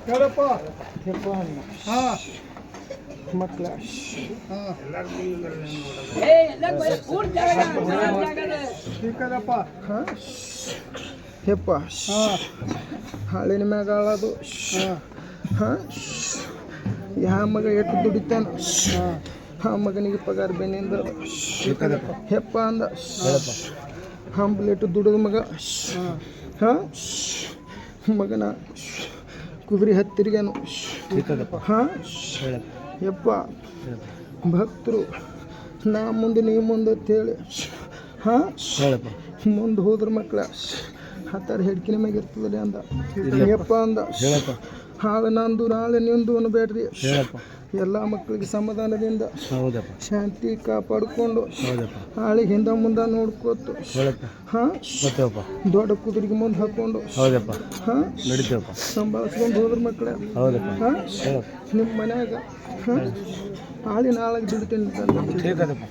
ಹೇಳಪ್ಪ ಹಾಂ ಮಕ್ಕಳ ಠೀಕದಪ್ಪ ಹಾಂ ಹೆಪ್ಪ ಹಾಂ ಹಾಳಿನ ಮ್ಯಾಗ ಆಳೋದು ಹಾಂ ಯಾವ ಮಗ ಎಷ್ಟು ದುಡಿತಾನ ಆ ಮಗನಿಗೆ ಪಗಾರ ಬೆನ್ನಿಂದ ಹೆಪ್ಪ ಅಂದ ಹಂಬಲೇಟು ದುಡಿದ ಮಗ ಹಾಂ ಮಗನ ಕುದುರೆ ಹತ್ತಿರಿಗೇನು ಹಾಂ ಯಪ್ಪ ಭಕ್ತರು ನಾ ಮುಂದೆ ನೀವು ಮುಂದೆ ಅಂತೇಳಿ ಹಾಂ ಮುಂದೆ ಹೋದ್ರ ಮಕ್ಕಳ ಹತ್ತಾರು ಹೆಡ್ಕಿನ ಮ್ಯಾಗ ಇರ್ತದಲ್ಲಿ ಅಂದ ಯಪ್ಪ ಅಂದ ಹಾಳು ನಂದು ನಾಳೆ ನಿಂದು ಅನ್ಬೇಡ್ರಿ ಎಲ್ಲ ಮಕ್ಕಳಿಗೆ ಸಮಾಧಾನದಿಂದ ಶಾಂತಿ ಕಾಪಾಡಿಕೊಂಡು ಹಾಳಿಗೆ ಹಿಂದೆ ಮುಂದೆ ನೋಡ್ಕೋತು ಹಾಂ ದೊಡ್ಡ ಕುದುರೆಗೆ ಮುಂದೆ ಹಾಕೊಂಡು ಹಾಂ ಸಂಭಾಳಿಸ್ಕೊಂಡು ಹೋದ್ರ ಮಕ್ಕಳೇ ಹಾಂ ನಿಮ್ಮ ಮನ್ಯಾಗ ಹಾಂ ಹಾಳಿ ನಾಳೆಗೆ ದುಡಿತೇನೆ